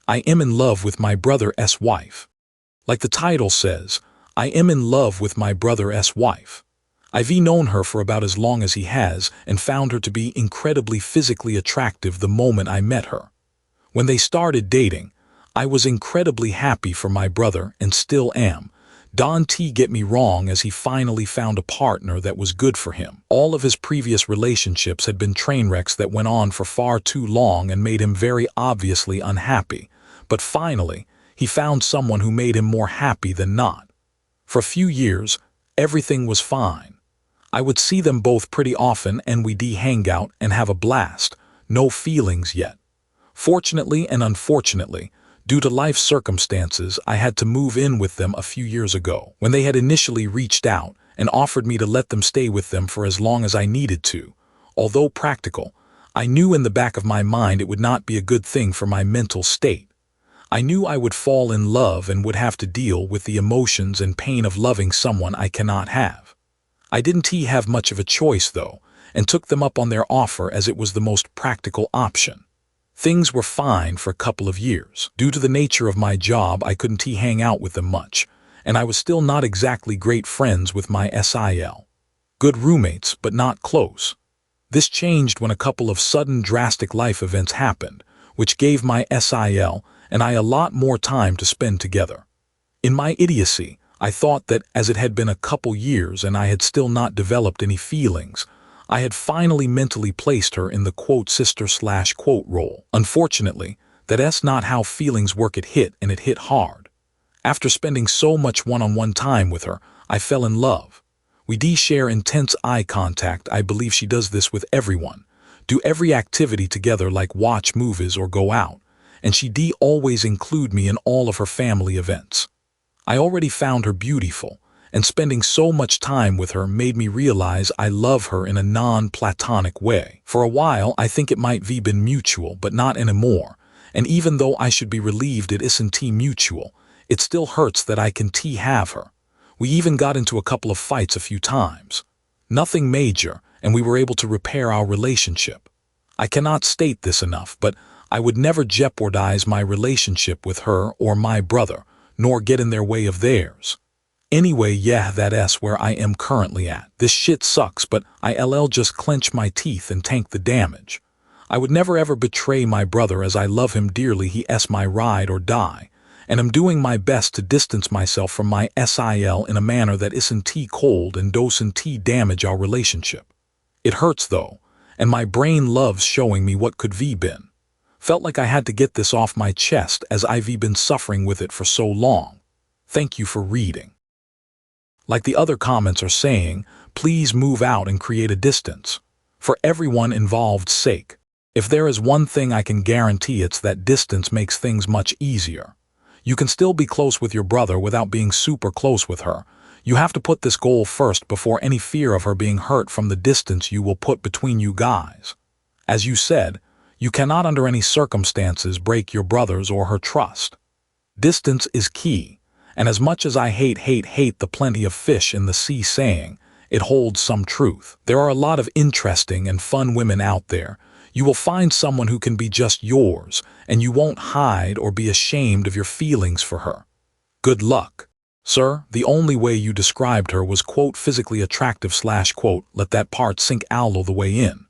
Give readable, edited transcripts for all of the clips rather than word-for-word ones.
I am in love with my brother's wife. Like the title says, I am in love with my brother's wife. I've known her for about as long as he has and found her to be incredibly physically attractive the moment I met her. When they started dating, I was incredibly happy for my brother and still am. Don't get me wrong, as he finally found a partner that was good for him. All of his previous relationships had been train wrecks that went on for far too long and made him very obviously unhappy. But finally, he found someone who made him more happy than not. For a few years, everything was fine. I would see them both pretty often and we'd hang out and have a blast. No feelings yet. Fortunately and unfortunately, due to life circumstances, I had to move in with them a few years ago, when they had initially reached out and offered me to let them stay with them for as long as I needed to. Although practical, I knew in the back of my mind it would not be a good thing for my mental state. I knew I would fall in love and would have to deal with the emotions and pain of loving someone I cannot have. I didn't have much of a choice, though, and took them up on their offer as it was the most practical option. Things were fine for a couple of years. Due to the nature of my job, I couldn't hang out with them much, and I was still not exactly great friends with my SIL. Good roommates, but not close. This changed when a couple of sudden drastic life events happened, which gave my SIL and I a lot more time to spend together. In my idiocy, I thought that as it had been a couple years and I had still not developed any feelings, I had finally mentally placed her in the quote sister/quote role. Unfortunately, that's not how feelings work. It hit hard. After spending so much one-on-one time with her, I fell in love. We share intense eye contact. I believe she does this with everyone. Do every activity together, like watch movies or go out, and she always include me in all of her family events. I already found her beautiful, and spending so much time with her made me realize I love her in a non-platonic way. For a while, I think it might be been mutual, but not anymore, and even though I should be relieved it isn't mutual, it still hurts that I can have her. We even got into a couple of fights a few times. Nothing major, and we were able to repair our relationship. I cannot state this enough, but I would never jeopardize my relationship with her or my brother, nor get in their way of theirs. Anyway, that's where I am currently at. This shit sucks, but I'll just clench my teeth and tank the damage. I would never ever betray my brother, as I love him dearly. He's my ride or die, and I'm doing my best to distance myself from my SIL in a manner that isn't cold and doesn't damage our relationship. It hurts though, and my brain loves showing me what could be been. Felt like I had to get this off my chest as I've been suffering with it for so long. Thank you for reading. Like the other comments are saying, please move out and create a distance. For everyone involved's sake. If there is one thing I can guarantee, it's that distance makes things much easier. You can still be close with your brother without being super close with her. You have to put this goal first before any fear of her being hurt from the distance you will put between you guys. As you said, you cannot under any circumstances break your brother's or her trust. Distance is key, and as much as I hate the plenty of fish in the sea saying, it holds some truth. There are a lot of interesting and fun women out there. You will find someone who can be just yours, and you won't hide or be ashamed of your feelings for her. Good luck. Sir, the only way you described her was quote physically attractive/quote, let that part sink all the way in.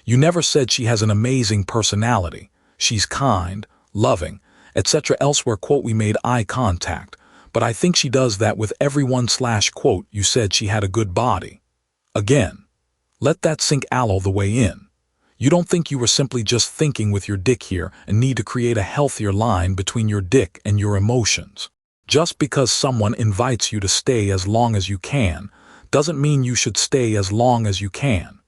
You never said she has an amazing personality, she's kind, loving, etc. Elsewhere quote we made eye contact, but I think she does that with everyone/quote you said she had a good body. Again, let that sink all the way in. You don't think you were simply just thinking with your dick here and need to create a healthier line between your dick and your emotions. Just because someone invites you to stay as long as you can, doesn't mean you should stay as long as you can.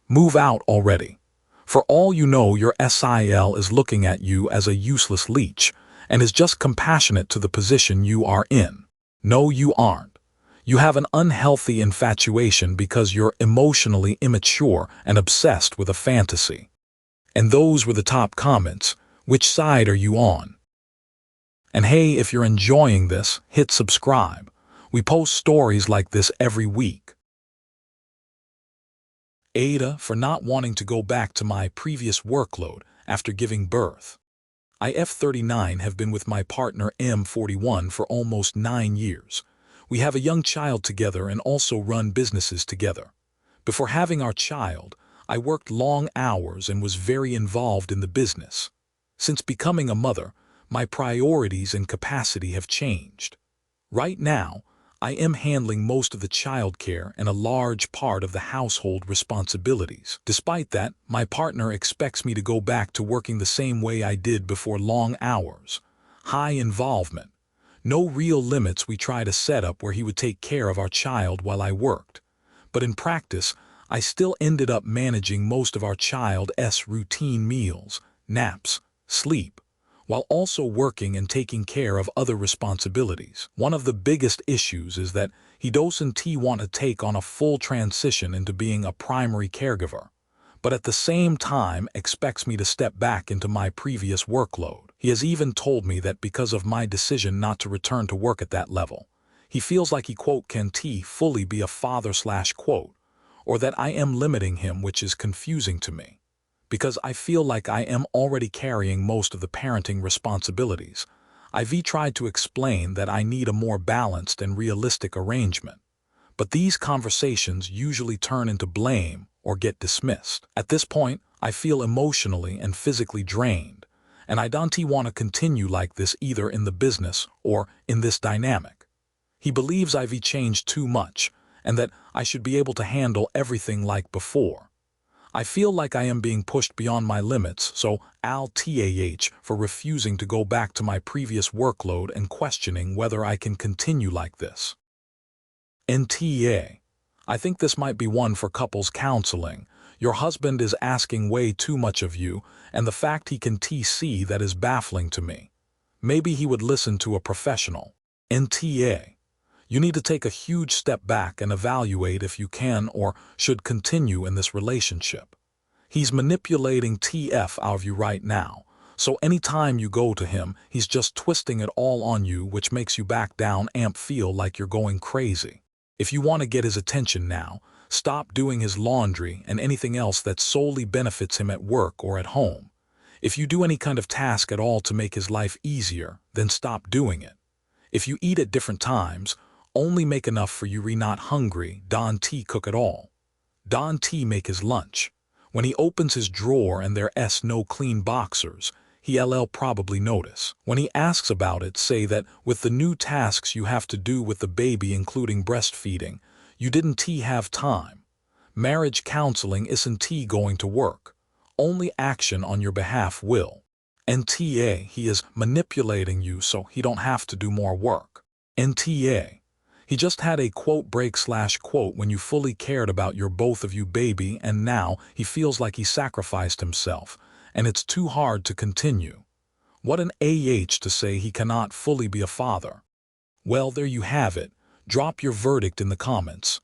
Move out already. For all you know, your SIL is looking at you as a useless leech and is just compassionate to the position you are in. No, you aren't. You have an unhealthy infatuation because you're emotionally immature and obsessed with a fantasy. And those were the top comments. Which side are you on? And hey, if you're enjoying this, hit subscribe. We post stories like this every week. AITA for not wanting to go back to my previous workload after giving birth. I F39 have been with my partner M41 for almost 9 years. We have a young child together and also run businesses together. Before having our child, I worked long hours and was very involved in the business. Since becoming a mother, my priorities and capacity have changed. Right now, I am handling most of the childcare and a large part of the household responsibilities. Despite that, my partner expects me to go back to working the same way I did before: long hours, high involvement, no real limits. We try to set up where he would take care of our child while I worked. But in practice, I still ended up managing most of our child's routine meals, naps, sleep, while also working and taking care of other responsibilities. One of the biggest issues is that he doesn't want to take on a full transition into being a primary caregiver, but at the same time expects me to step back into my previous workload. He has even told me that because of my decision not to return to work at that level, he feels like he can't fully be a father or that I am limiting him, which is confusing to me. Because I feel like I am already carrying most of the parenting responsibilities, I've tried to explain that I need a more balanced and realistic arrangement. But these conversations usually turn into blame or get dismissed. At this point, I feel emotionally and physically drained, and I don't want to continue like this either in the business or in this dynamic. He believes I've changed too much and that I should be able to handle everything like before. I feel like I am being pushed beyond my limits, so I'll TAH for refusing to go back to my previous workload and questioning whether I can continue like this. NTA. I think this might be one for couples counseling. Your husband is asking way too much of you, and the fact he can TC that is baffling to me. Maybe he would listen to a professional. NTA. You need to take a huge step back and evaluate if you can or should continue in this relationship. He's manipulating TF out of you right now, so anytime you go to him, he's just twisting it all on you, which makes you back down and feel like you're going crazy. If you want to get his attention now, stop doing his laundry and anything else that solely benefits him at work or at home. If you do any kind of task at all to make his life easier, then stop doing it. If you eat at different times, only make enough for you not hungry. Don T cook at all. Don T make his lunch. When he opens his drawer and there's no clean boxers, he'll probably notice. When he asks about it, say that with the new tasks you have to do with the baby, including breastfeeding, you didn't have time. Marriage counseling isn't going to work. Only action on your behalf will. NTA, he is manipulating you so he don't have to do more work. NTA. He just had a break / when you fully cared about your both of you baby, and now he feels like he sacrificed himself, and it's too hard to continue. What an to say he cannot fully be a father. Well, there you have it. Drop your verdict in the comments.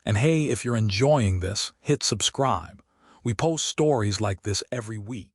And hey, if you're enjoying this, hit subscribe. We post stories like this every week.